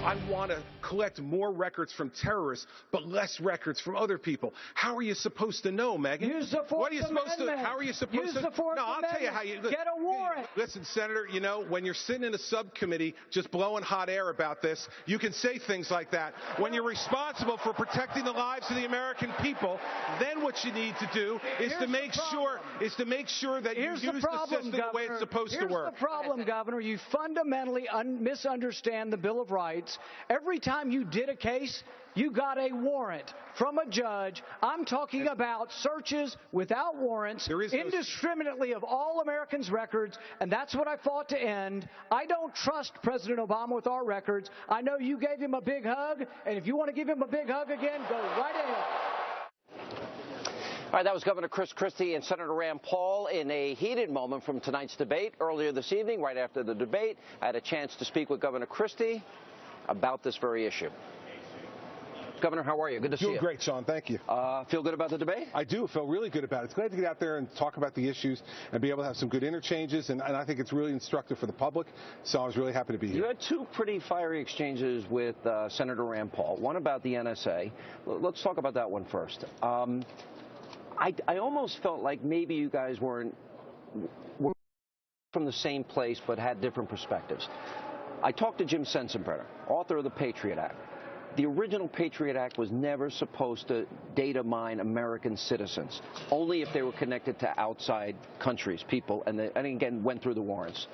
I want to collect more records from terrorists, but less records from other people. How are you supposed to know, Megan? Use the Fourth What are you supposed Amendment. to? How are you supposed Use to? the Fourth No, I'll Amendment. tell you how you get a warrant. Listen, Senator. You know, when you're sitting in a subcommittee just blowing hot air about this, you can say things like that. When you're responsible for protecting the lives of the American people, then what you need to do is to make sure that you use the system the way it's supposed to work. Here's the problem, Governor. You fundamentally misunderstand the Bill of Rights. Every time you did a case, you got a warrant from a judge. I'm talking about searches without warrants, indiscriminately of all Americans' records, and that's what I fought to end. I don't trust President Obama with our records. I know you gave him a big hug, and if you want to give him a big hug again, go right ahead. All right, that was Governor Christie and Senator Rand Paul in a heated moment from tonight's debate. Earlier this evening, right after the debate, I had a chance to speak with Governor Christie about this very issue. Governor, how are you? Good to see you. Doing great, Sean. Thank you. Feel good about the debate? I do feel really good about it. It's glad to get out there and talk about the issues and be able to have some good interchanges, and I think it's really instructive for the public, so I was really happy to be here. You had two pretty fiery exchanges with Senator Rand Paul, one about the NSA. Let's talk about that one first. I almost felt like maybe you guys were from the same place but had different perspectives. I talked to Jim Sensenbrenner, author of the Patriot Act. The original Patriot Act was never supposed to data mine American citizens, only if they were connected to outside countries, people, and again, went through the warrants.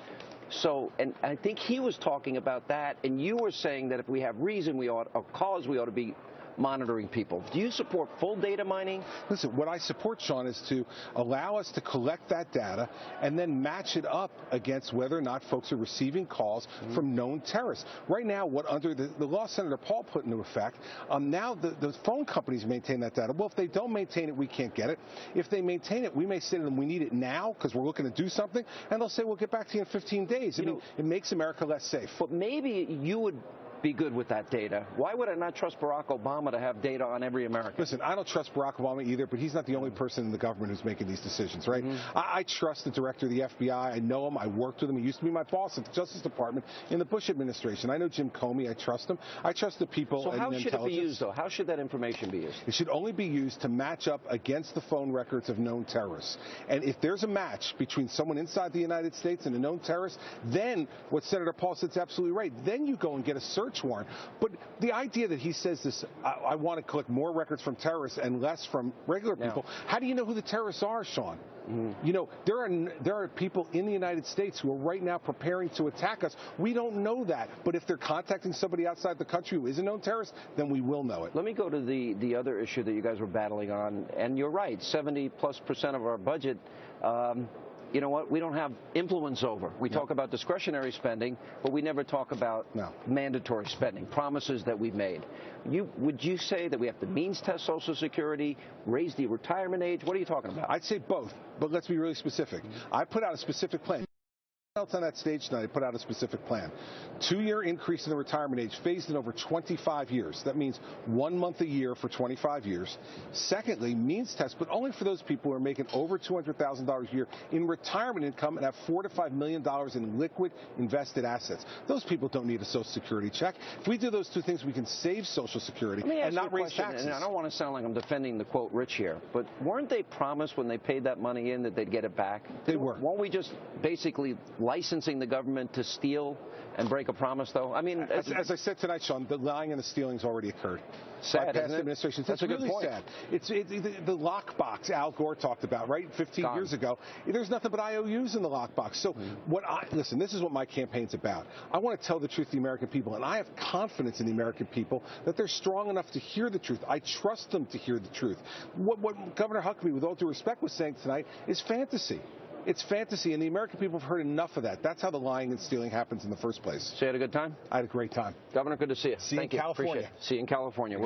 So, and I think he was talking about that, and you were saying that if we have reason, we ought to be monitoring people. Do you support full data mining? Listen, what I support, Sean, is to allow us to collect that data and then match it up against whether or not folks are receiving calls from known terrorists. Right now, what under the law Senator Paul put into effect, now the phone companies maintain that data. Well, if they don't maintain it, we can't get it. If they maintain it, we may say to them, we need it now because we're looking to do something, and they'll say, we'll get back to you in 15 days. I mean, it makes America less safe. But maybe you would be good with that data. Why would I not trust Barack Obama to have data on every American? Listen, I don't trust Barack Obama either, but he's not the only person in the government who's making these decisions, right? I trust the director of the FBI. I know him. I worked with him. He used to be my boss at the Justice Department in the Bush administration. I know Jim Comey. I trust him. I trust the people in intelligence. So how should it be used, though? How should that information be used? It should only be used to match up against the phone records of known terrorists. And if there's a match between someone inside the United States and a known terrorist, then what Senator Paul said is absolutely right. Then you go and get a search warrant. But the idea that he says this, I want to collect more records from terrorists and less from regular people, how do you know who the terrorists are, Sean? You know, there are people in the United States who are right now preparing to attack us. We don't know that. But if they're contacting somebody outside the country who is a known terrorist, then we will know it. Let me go to the other issue that you guys were battling on. And you're right, 70+% of our budget, you know what, we don't have influence over. We talk about discretionary spending, but we never talk about mandatory spending, promises that we've made. Would you say that we have to means test Social Security, raise the retirement age? What are you talking about? I'd say both, but let's be really specific. I put out a specific plan. Else on that stage tonight, I put out a specific plan. 2-year increase in the retirement age phased in over 25 years. That means 1 month a year for 25 years. Secondly, means test, but only for those people who are making over $200,000 a year in retirement income and have $4 to $5 million in liquid invested assets. Those people don't need a Social Security check. If we do those two things, we can save Social Security and not raise taxes. And I don't want to sound like I'm defending the quote rich here, but weren't they promised when they paid that money in that they'd get it back? They were. Won't we just basically licensing the government to steal and break a promise, though? I mean, as I said tonight, Sean, the lying and the stealing's already occurred. Sad, by past administrations. That's a good really point. Sad. It's the lockbox Al Gore talked about, right? 15 years ago. There's nothing but IOUs in the lockbox. So listen, this is what my campaign's about. I want to tell the truth to the American people, and I have confidence in the American people that they're strong enough to hear the truth. I trust them to hear the truth. What Governor Huckabee, with all due respect, was saying tonight is fantasy. It's fantasy, and the American people have heard enough of that. That's how the lying and stealing happens in the first place. So you had a good time? I had a great time. Governor, good to see you. See you in California. Appreciate it. See you in California.